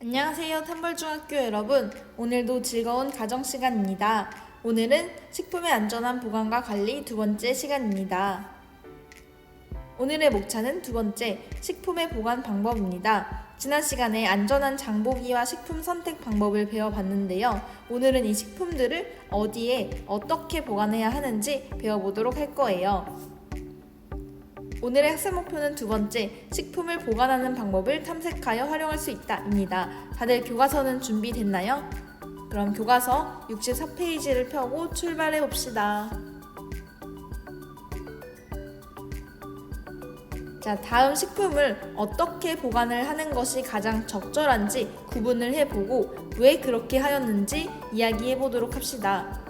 안녕하세요, 탐벌중학교 여러분. 오늘도 즐거운 가정 시간입니다. 오늘은 식품의 안전한 보관과 관리 두 번째 시간입니다. 오늘의 목차는 두 번째, 식품의 보관 방법입니다. 지난 시간에 안전한 장보기와 식품 선택 방법을 배워봤는데요. 오늘은 이 식품들을 어디에 어떻게 보관해야 하는지 배워보도록 할 거예요. 오늘의 학습 목표는 두 번째, 식품을 보관하는 방법을 탐색하여 활용할 수 있다입니다. 다들 교과서는 준비됐나요? 그럼 교과서 64페이지를 펴고 출발해 봅시다. 자, 다음 식품을 어떻게 보관을 하는 것이 가장 적절한지 구분을 해보고 왜 그렇게 하였는지 이야기해 보도록 합시다.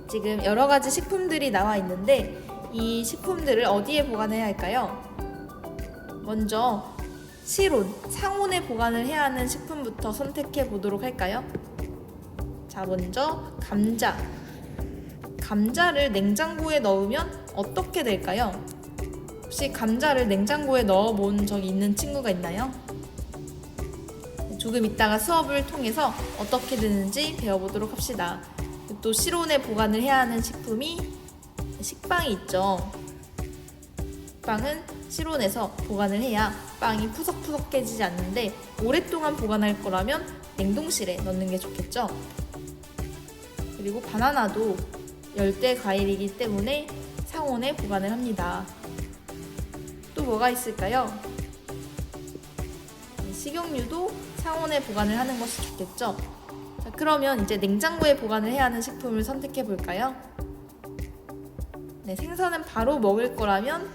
지금 여러 가지 식품들이 나와 있는데 이 식품들을 어디에 보관해야 할까요? 먼저 실온, 상온에 보관을 해야 하는 식품부터 선택해 보도록 할까요? 자, 먼저 감자. 감자를 냉장고에 넣으면 어떻게 될까요? 혹시 감자를 냉장고에 넣어 본 적이 있는 친구가 있나요? 조금 이따가 수업을 통해서 어떻게 되는지 배워보도록 합시다. 또 실온에 보관을 해야 하는 식품이 식빵이 있죠. 식빵은 실온에서 보관을 해야 빵이 푸석푸석 깨지지 않는데 오랫동안 보관할 거라면 냉동실에 넣는 게 좋겠죠. 그리고 바나나도 열대 과일이기 때문에 상온에 보관을 합니다. 또 뭐가 있을까요? 식용유도 상온에 보관을 하는 것이 좋겠죠. 자, 그러면 이제 냉장고에 보관을 해야 하는 식품을 선택해 볼까요? 네, 생선은 바로 먹을 거라면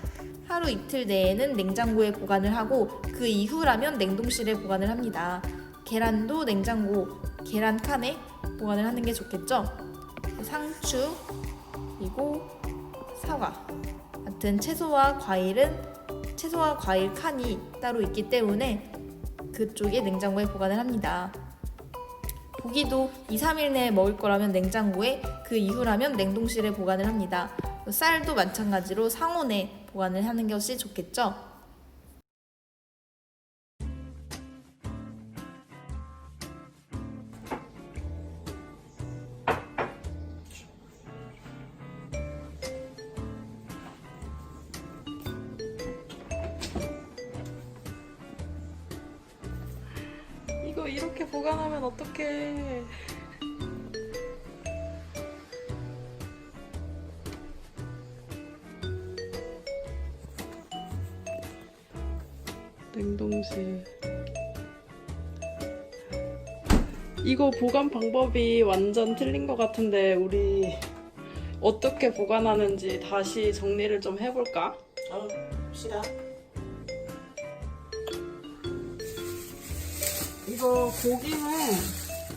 하루 이틀 내에는 냉장고에 보관을 하고 그 이후라면 냉동실에 보관을 합니다. 계란도 냉장고, 계란 칸에 보관을 하는 게 좋겠죠? 상추, 그리고 사과 같은 채소와 과일 칸이 따로 있기 때문에 그쪽에 냉장고에 보관을 합니다. 고기도 2-3일 내에 먹을 거라면 냉장고에, 그 이후라면 냉동실에 보관을 합니다. 쌀도 마찬가지로 상온에 보관을 하는 것이 좋겠죠? 이거 이렇게 보관하면 어떡해. 냉동실. 이거 보관 방법이 완전 틀린 것 같은데 우리 어떻게 보관하는지 다시 정리를 좀 해볼까? 봅시다. 이거 고기는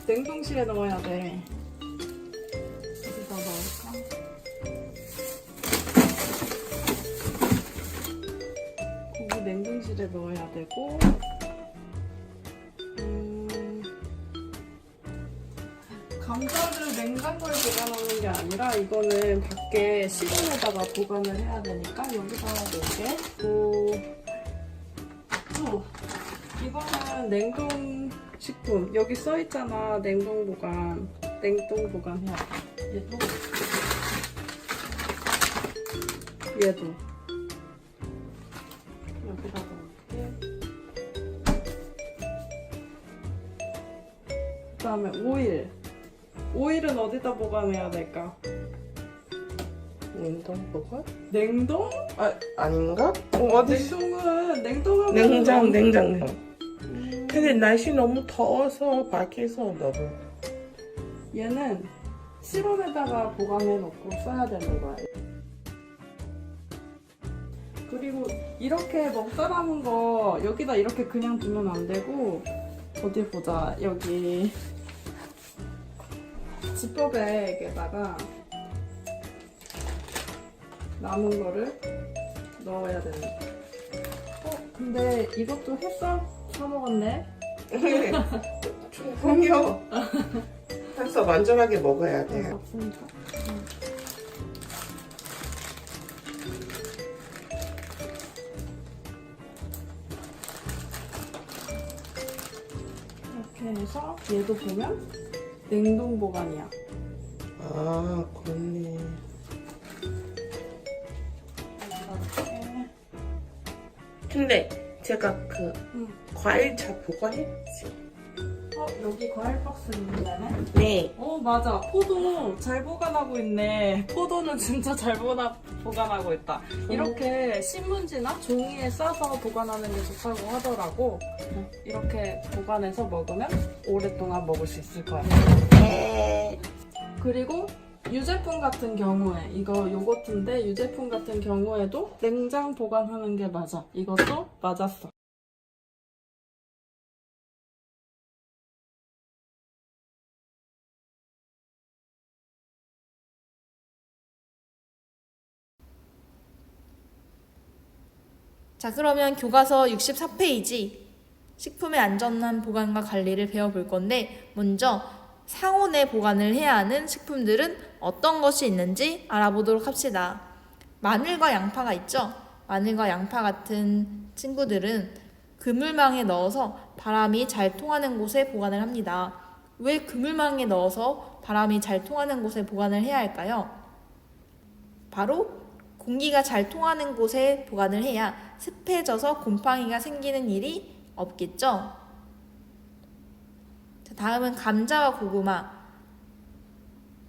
냉동실에 넣어야 돼. 어디다 넣을까? 고기 냉동실에 넣어야 되고, 감자를 냉장고에 보관하는 게 아니라 이거는 밖에 실온에다가 보관을 해야 되니까 여기다 넣을게. 또 이거는 냉동식품. 여기 써있잖아. 냉동 보관 해야 돼. 얘도 여기다 넣을게. 그 다음에 오일은 어디다 보관해야 될까? 냉동 보관? 냉동? 아닌가? 어디? 냉동은 냉동하면 냉장. 근데 날씨 너무 더워서 밖에서 너무. 얘는 실온에다가 보관해 놓고 써야 되는 거야. 그리고 이렇게 먹다 남은 거 여기다 이렇게 그냥 두면 안 되고, 어디 보자. 여기 지퍼백에다가 남은 거를 넣어야 되는 거야. 근데 이것도 햇살 사 먹었네. 충분히요. 해서 완전하게 먹어야 돼. 맞습니다. 이렇게 해서 얘도 보면 냉동 보관이야. 아, 그렇네. 이렇게. 근데 제가 그 응. 과일 잘 보관했지. 여기 과일 박스 있는데네? 네. 맞아. 포도 잘 보관하고 있네. 포도는 진짜 잘 보관하고 있다. 이렇게 신문지나 종이에 싸서 보관하는 게 좋다고 하더라고. 이렇게 보관해서 먹으면 오랫동안 먹을 수 있을 거야. 네. 그리고 유제품 같은 경우에 이거 요거트인데 유제품 같은 경우에도 냉장 보관하는 게 맞아. 이것도 맞았어. 자, 그러면 교과서 64페이지 식품의 안전한 보관과 관리를 배워볼 건데, 먼저 상온에 보관을 해야 하는 식품들은 어떤 것이 있는지 알아보도록 합시다. 마늘과 양파가 있죠? 마늘과 양파 같은 친구들은 그물망에 넣어서 바람이 잘 통하는 곳에 보관을 합니다. 왜 그물망에 넣어서 바람이 잘 통하는 곳에 보관을 해야 할까요? 바로 공기가 잘 통하는 곳에 보관을 해야 습해져서 곰팡이가 생기는 일이 없겠죠? 자, 다음은 감자와 고구마.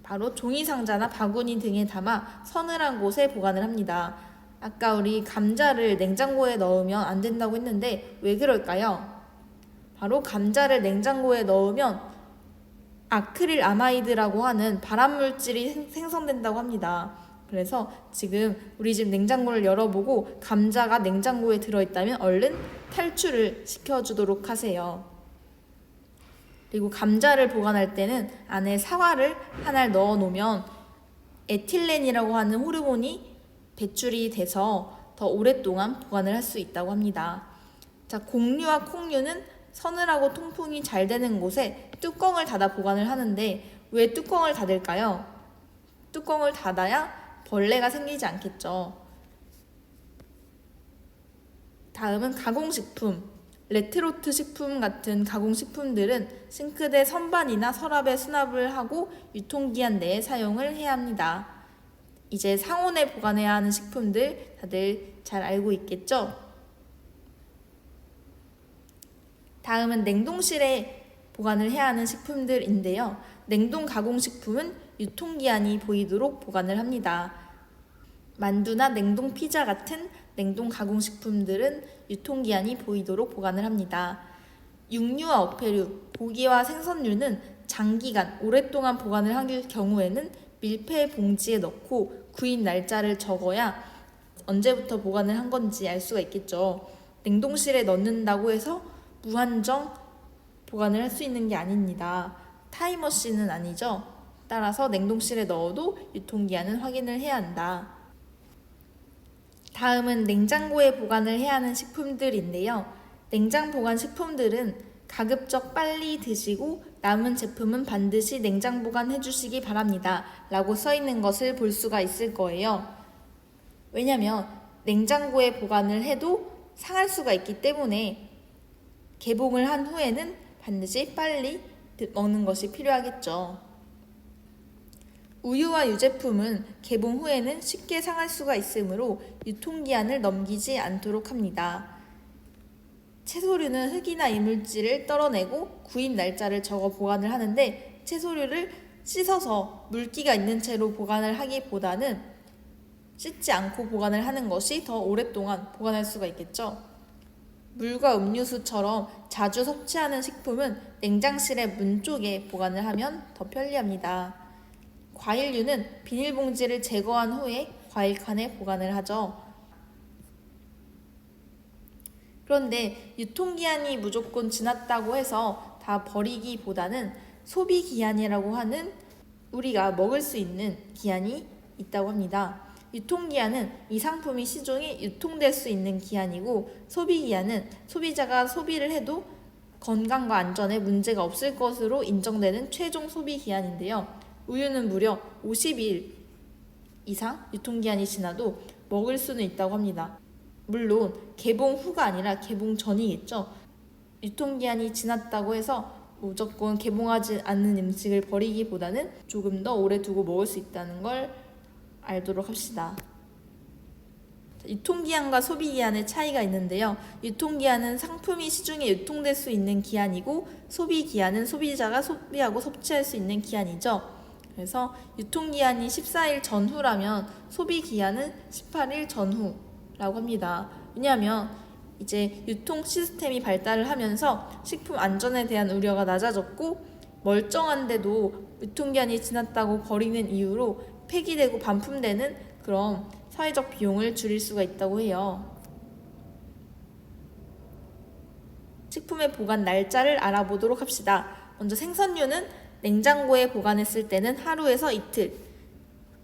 바로 종이상자나 바구니 등에 담아 서늘한 곳에 보관을 합니다. 아까 우리 감자를 냉장고에 넣으면 안 된다고 했는데 왜 그럴까요? 바로 감자를 냉장고에 넣으면 아크릴 아마이드라고 하는 발암물질이 생성된다고 합니다. 그래서 지금 우리 집 냉장고를 열어보고 감자가 냉장고에 들어있다면 얼른 탈출을 시켜주도록 하세요. 그리고 감자를 보관할 때는 안에 사과를 하나를 넣어 놓으면 에틸렌이라고 하는 호르몬이 배출이 돼서 더 오랫동안 보관을 할 수 있다고 합니다. 자, 곡류와 콩류는 서늘하고 통풍이 잘 되는 곳에 뚜껑을 닫아 보관을 하는데 왜 뚜껑을 닫을까요? 뚜껑을 닫아야 벌레가 생기지 않겠죠. 다음은 가공식품. 레트로트 식품 같은 가공식품들은 싱크대 선반이나 서랍에 수납을 하고 유통기한 내에 사용을 해야 합니다. 이제 상온에 보관해야 하는 식품들 다들 잘 알고 있겠죠? 다음은 냉동실에 보관을 해야 하는 식품들인데요. 냉동 가공식품은 유통기한이 보이도록 보관을 합니다. 만두나 냉동 피자 같은 냉동 가공식품들은 유통기한이 보이도록 보관을 합니다. 육류와 어패류, 고기와 생선류는 장기간 오랫동안 보관을 할 경우에는 밀폐 봉지에 넣고 구입 날짜를 적어야 언제부터 보관을 한 건지 알 수가 있겠죠. 냉동실에 넣는다고 해서 무한정 보관을 할 수 있는 게 아닙니다. 타임머신은 아니죠. 따라서 냉동실에 넣어도 유통기한은 확인을 해야 한다. 다음은 냉장고에 보관을 해야 하는 식품들인데요. 냉장 보관 식품들은 가급적 빨리 드시고 남은 제품은 반드시 냉장 보관해 주시기 바랍니다. 라고 써 있는 것을 볼 수가 있을 거예요. 왜냐면 냉장고에 보관을 해도 상할 수가 있기 때문에 개봉을 한 후에는 반드시 빨리 먹는 것이 필요하겠죠. 우유와 유제품은 개봉 후에는 쉽게 상할 수가 있으므로 유통기한을 넘기지 않도록 합니다. 채소류는 흙이나 이물질을 떨어내고 구입 날짜를 적어 보관을 하는데 채소류를 씻어서 물기가 있는 채로 보관을 하기보다는 씻지 않고 보관을 하는 것이 더 오랫동안 보관할 수가 있겠죠. 물과 음료수처럼 자주 섭취하는 식품은 냉장실의 문 쪽에 보관을 하면 더 편리합니다. 과일류는 비닐봉지를 제거한 후에 과일칸에 보관을 하죠. 그런데 유통기한이 무조건 지났다고 해서 다 버리기보다는 소비기한이라고 하는 우리가 먹을 수 있는 기한이 있다고 합니다. 유통기한은 이 상품이 시중에 유통될 수 있는 기한이고 소비기한은 소비자가 소비를 해도 건강과 안전에 문제가 없을 것으로 인정되는 최종 소비기한인데요. 우유는 무려 50일 이상 유통기한이 지나도 먹을 수는 있다고 합니다. 물론 개봉 후가 아니라 개봉 전이겠죠. 유통기한이 지났다고 해서 무조건 개봉하지 않는 음식을 버리기보다는 조금 더 오래 두고 먹을 수 있다는 걸 알도록 합시다. 유통기한과 소비기한의 차이가 있는데요. 유통기한은 상품이 시중에 유통될 수 있는 기한이고, 소비기한은 소비자가 소비하고 섭취할 수 있는 기한이죠. 그래서 유통기한이 14일 전후라면 소비기한은 18일 전후라고 합니다. 왜냐하면 이제 유통 시스템이 발달을 하면서 식품 안전에 대한 우려가 낮아졌고, 멀쩡한데도 유통기한이 지났다고 버리는 이유로 폐기되고 반품되는 그런 사회적 비용을 줄일 수가 있다고 해요. 식품의 보관 날짜를 알아보도록 합시다. 먼저 생선류는 냉장고에 보관했을 때는 하루에서 이틀,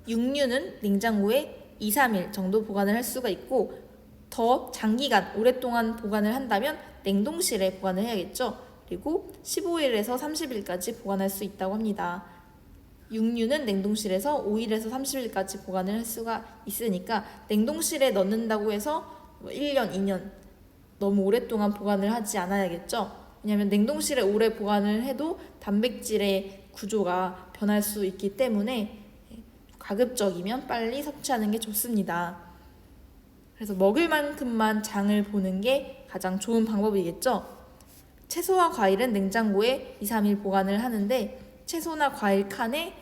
육류는 냉장고에 2, 3일 정도 보관을 할 수가 있고, 더 장기간 오랫동안 보관을 한다면 냉동실에 보관을 해야겠죠. 그리고 15일에서 30일까지 보관할 수 있다고 합니다. 육류는 냉동실에서 5일에서 30일까지 보관을 할 수가 있으니까 냉동실에 넣는다고 해서 1년, 2년 너무 오랫동안 보관을 하지 않아야겠죠. 왜냐하면 냉동실에 오래 보관을 해도 단백질의 구조가 변할 수 있기 때문에 가급적이면 빨리 섭취하는 게 좋습니다. 그래서 먹을 만큼만 장을 보는 게 가장 좋은 방법이겠죠. 채소와 과일은 냉장고에 2, 3일 보관을 하는데, 채소나 과일 칸에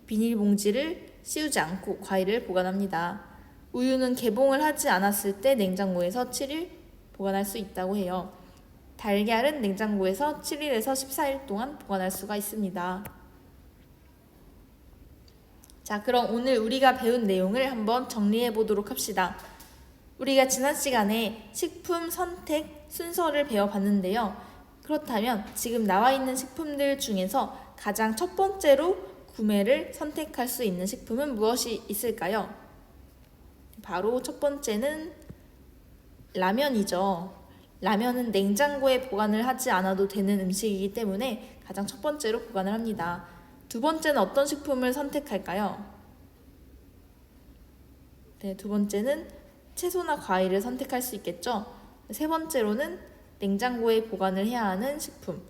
비닐봉지를 씌우지 않고 과일을 보관합니다. 우유는 개봉을 하지 않았을 때 냉장고에서 7일 보관할 수 있다고 해요. 달걀은 냉장고에서 7일에서 14일 동안 보관할 수가 있습니다. 자, 그럼 오늘 우리가 배운 내용을 한번 정리해 보도록 합시다. 우리가 지난 시간에 식품 선택 순서를 배워봤는데요. 그렇다면 지금 나와 있는 식품들 중에서 가장 첫 번째로 구매를 선택할 수 있는 식품은 무엇이 있을까요? 바로 첫 번째는 라면이죠. 라면은 냉장고에 보관을 하지 않아도 되는 음식이기 때문에 가장 첫 번째로 보관을 합니다. 두 번째는 어떤 식품을 선택할까요? 네, 두 번째는 채소나 과일을 선택할 수 있겠죠. 세 번째로는 냉장고에 보관을 해야 하는 식품,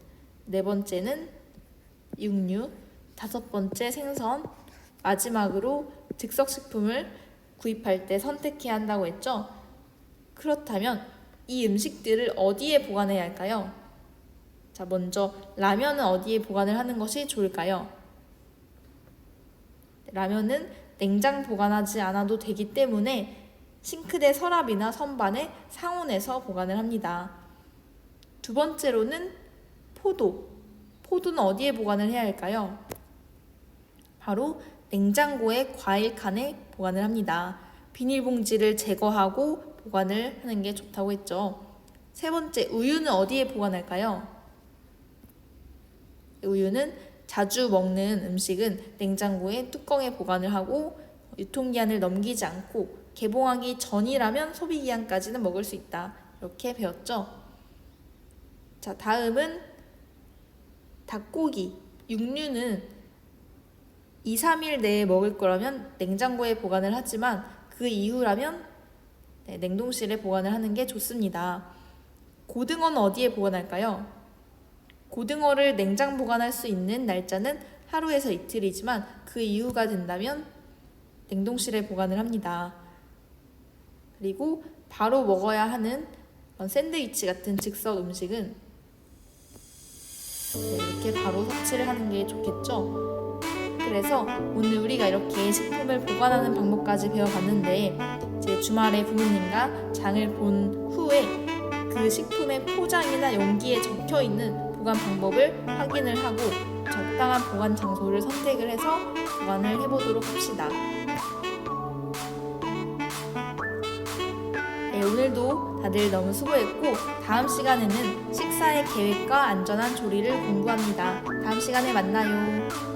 네 번째는 육류, 다섯 번째 생선, 마지막으로 즉석식품을 구입할 때 선택해야 한다고 했죠. 그렇다면 이 음식들을 어디에 보관해야 할까요? 자, 먼저 라면은 어디에 보관을 하는 것이 좋을까요? 라면은 냉장 보관하지 않아도 되기 때문에 싱크대 서랍이나 선반에 상온에서 보관을 합니다. 두 번째로는 포도는 어디에 보관을 해야 할까요? 바로 냉장고의 과일 칸에 보관을 합니다. 비닐봉지를 제거하고 보관을 하는 게 좋다고 했죠. 세 번째, 우유는 어디에 보관할까요? 우유는 자주 먹는 음식은 냉장고에 뚜껑에 보관을 하고 유통기한을 넘기지 않고 개봉하기 전이라면 소비기한까지는 먹을 수 있다. 이렇게 배웠죠. 자, 다음은 닭고기, 육류는 2, 3일 내에 먹을 거라면 냉장고에 보관을 하지만 그 이후라면 냉동실에 보관을 하는 게 좋습니다. 고등어는 어디에 보관할까요? 고등어를 냉장 보관할 수 있는 날짜는 하루에서 이틀이지만 그 이후가 된다면 냉동실에 보관을 합니다. 그리고 바로 먹어야 하는 샌드위치 같은 즉석 음식은 이렇게 바로 섭취를 하는 게 좋겠죠. 그래서 오늘 우리가 이렇게 식품을 보관하는 방법까지 배워봤는데, 이제 주말에 부모님과 장을 본 후에 그 식품의 포장이나 용기에 적혀있는 보관 방법을 확인을 하고 적당한 보관 장소를 선택을 해서 보관을 해보도록 합시다. 네, 오늘도 다들 너무 수고했고, 다음 시간에는 식사의 계획과 안전한 조리를 공부합니다. 다음 시간에 만나요.